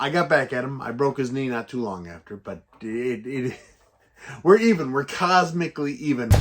I got back at him. I broke his knee not too long after, but we're even. We're cosmically even.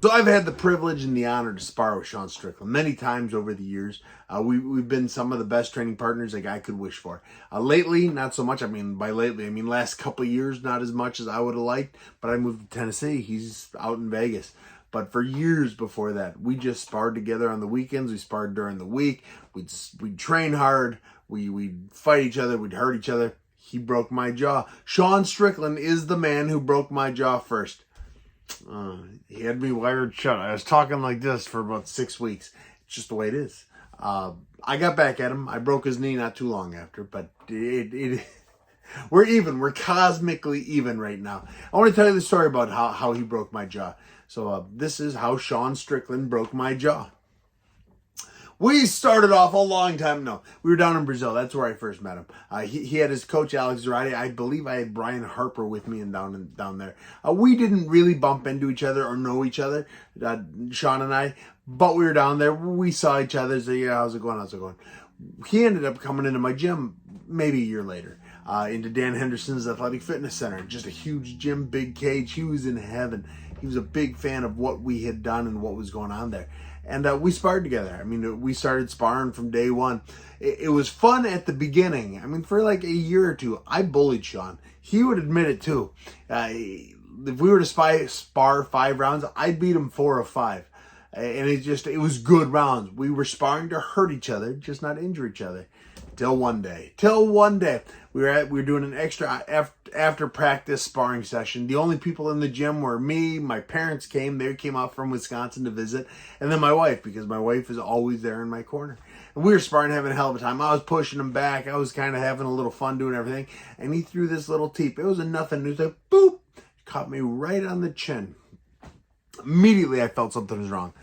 So I've had the privilege and the honor to spar with Sean Strickland many times over the years. We've been some of the best training partners a guy could wish for. Lately, not so much. I mean, by lately, I mean last couple of years, not as much as I would have liked. But I moved to Tennessee. He's out in Vegas. But for years before that, we just sparred together on the weekends. We sparred during the week. We'd train hard. We'd fight each other. We'd hurt each other. He broke my jaw. Sean Strickland is the man who broke my jaw first. He had me wired shut. I was talking like this for about 6 weeks. It's just the way it is. I got back at him. I broke his knee not too long after, but we're even. We're cosmically even right now. I want to tell you the story about how he broke my jaw. So this is how Sean Strickland broke my jaw. We started off a long time. No, we were down in Brazil. That's where I first met him. He had his coach, Alex Zarate. I believe I had Brian Harper with me and down there. We didn't really bump into each other or know each other, Sean and I, but we were down there. We saw each other. So, yeah, how's it going? How's it going? He ended up coming into my gym maybe a year later, into Dan Henderson's Athletic Fitness Center. Just a huge gym, big cage. He was in heaven. He was a big fan of what we had done and what was going on there. And we sparred together. I mean, we started sparring from day one. It was fun at the beginning. I mean, for like a year or two, I bullied Sean. He would admit it too. If we were to spar 5 rounds, I'd beat him 4 of 5. And it was good rounds. We were sparring to hurt each other, just not injure each other. Till one day, we were doing an extra after practice sparring session. The only people in the gym were me. My parents came. They came out from Wisconsin to visit, and then my wife, because my wife is always there in my corner. And we were sparring, having a hell of a time. I was pushing him back. I was kind of having a little fun doing everything. And he threw this little teep. It was a nothing. It was like boop, caught me right on the chin. Immediately, I felt something was wrong.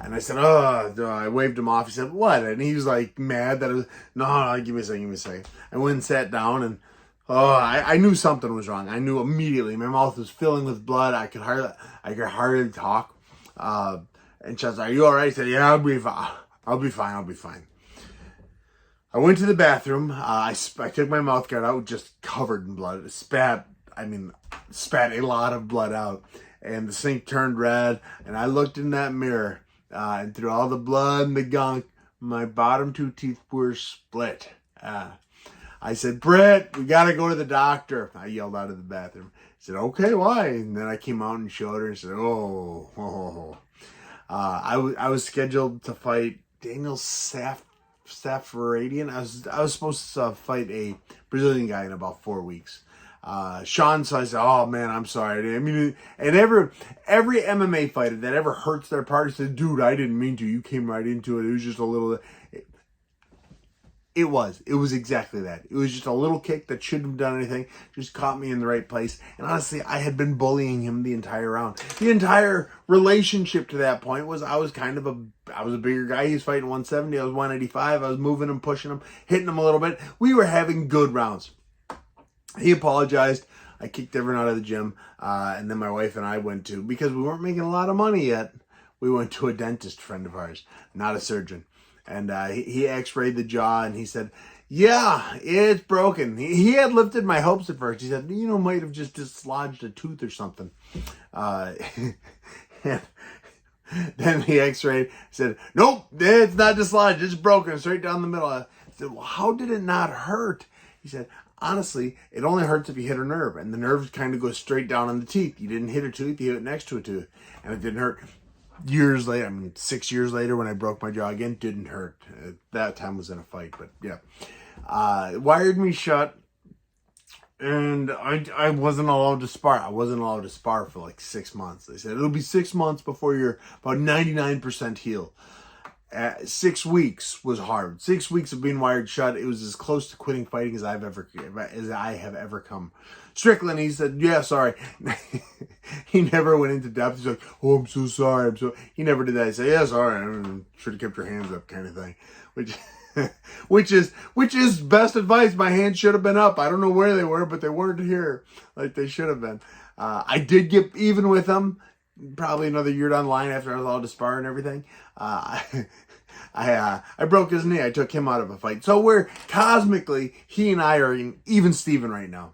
And I said, I waved him off. He said, what? And he was like mad that I was, no, give me a second. I went and sat down and, I knew something was wrong. I knew immediately. My mouth was filling with blood. I could hardly talk. And Sean said, are you all right? I said, yeah, I'll be fine. I went to the bathroom. I took my mouth guard out, just covered in blood. Spat a lot of blood out. And the sink turned red. And I looked in that mirror. And through all the blood and the gunk, my bottom 2 teeth were split. I said, Brett, we got to go to the doctor. I yelled out of the bathroom. I said, okay, why? And then I came out and showed her and said, I was scheduled to fight Daniel Safaridian. I was supposed to fight a Brazilian guy in about 4 weeks. Sean, so I said, oh man, I'm sorry. I mean, and every MMA fighter that ever hurts their partner said, dude, I didn't mean to. You came right into it. It was just a little. It was exactly that. It was just a little kick that shouldn't have done anything. Just caught me in the right place. And honestly, I had been bullying him the entire round. The entire relationship to that point was I was a bigger guy. He was fighting 170. I was 185. I was moving him, pushing him, hitting him a little bit. We were having good rounds. He apologized. I kicked everyone out of the gym. And then my wife and I went to, because we weren't making a lot of money yet, we went to a dentist friend of ours, not a surgeon. And he x-rayed the jaw and he said, yeah, it's broken. He had lifted my hopes at first. He said, might have just dislodged a tooth or something. Then he x-rayed, said, nope, it's not dislodged. It's broken straight down the middle. I said, well, how did it not hurt? He said, honestly, it only hurts if you hit a nerve, and the nerve kind of goes straight down on the teeth. You didn't hit a tooth, you hit it next to a tooth, and it didn't hurt. Years later, 6 years later, when I broke my jaw again, didn't hurt. That time was in a fight, but yeah. Wired me shut, and I wasn't allowed to spar. I wasn't allowed to spar for like 6 months. They said, it'll be 6 months before you're about 99% healed. 6 weeks was hard. 6 weeks of being wired shut. It was as close to quitting fighting as I have ever come. Strickland, he said, yeah, sorry. He never went into depth. He's like, oh, I'm so sorry. He never did that. He said, yeah, sorry. I should have kept your hands up, kind of thing. Which is best advice. My hands should have been up. I don't know where they were, but they weren't here like they should have been. I did get even with him. probably another year down the line after I was allowed to spar and everything, I broke his knee. I took him out of a fight. So we're cosmically, he and I are in even Steven right now,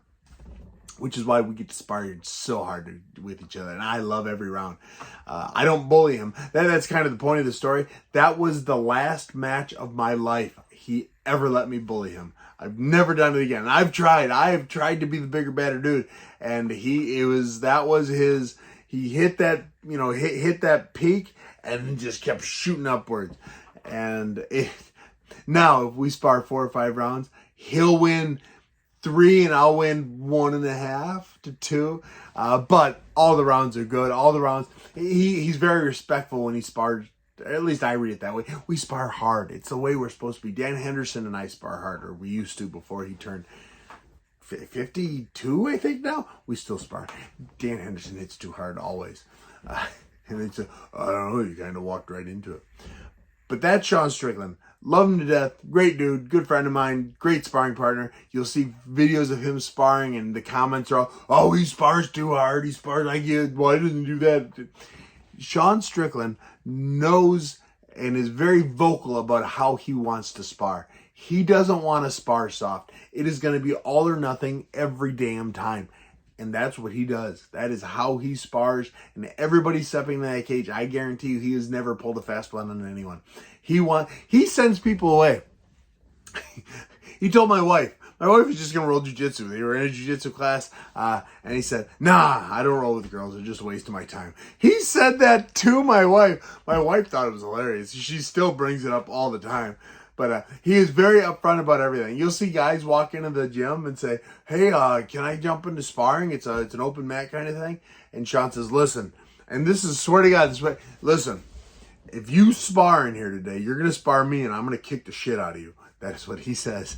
which is why we get to spar so hard with each other. And I love every round. I don't bully him. That's kind of the point of the story. That was the last match of my life he ever let me bully him. I've never done it again. I have tried to be the bigger, better dude. And he hit that, hit that peak and just kept shooting upwards. And now if we spar 4 or 5 rounds, he'll win 3 and I'll win 1.5 to 2. But all the rounds are good. All the rounds, he's very respectful when he spars. At least I read it that way. We spar hard. It's the way we're supposed to be. Dan Henderson and I spar hard, or we used to before he turned 52, I think now. We still spar. Dan Henderson hits too hard always. And it's, I don't know, you kind of walked right into it. But that's Sean Strickland. Love him to death. Great dude. Good friend of mine. Great sparring partner. You'll see videos of him sparring and the comments are all, oh, he spars too hard. He spars like you. Why doesn't he do that? Sean Strickland knows and is very vocal about how he wants to spar. He doesn't want to spar soft. It is going to be all or nothing every damn time. And that's what he does. That is how he spars. And everybody stepping in that cage, I guarantee you, he has never pulled a fast one on anyone. He sends people away. He told my wife was just going to roll jiu-jitsu. They were in a jiu-jitsu class, and he said, nah, I don't roll with girls. They're just a waste of my time. He said that to my wife. My wife thought it was hilarious. She still brings it up all the time. But he is very upfront about everything. You'll see guys walk into the gym and say, hey, can I jump into sparring? It's an open mat kind of thing. And Sean says, listen, and this is, swear to God, listen, if you spar in here today, you're going to spar me and I'm going to kick the shit out of you. That is what he says.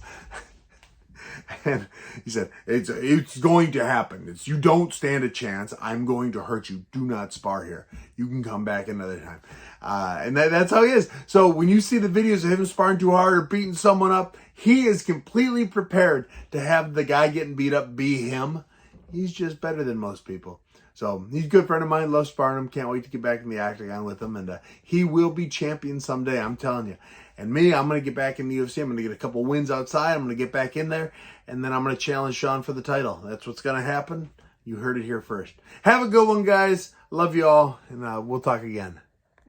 And he said, it's going to happen. You don't stand a chance. I'm going to hurt you. Do not spar here. You can come back another time. And that's how he is. So when you see the videos of him sparring too hard or beating someone up, he is completely prepared to have the guy getting beat up be him. He's just better than most people. So he's a good friend of mine. Love sparring him. Can't wait to get back in the octagon with him. And he will be champion someday. I'm telling you. And me, I'm going to get back in the UFC. I'm going to get a couple wins outside. I'm going to get back in there. And then I'm going to challenge Sean for the title. That's what's going to happen. You heard it here first. Have a good one, guys. Love you all. And we'll talk again.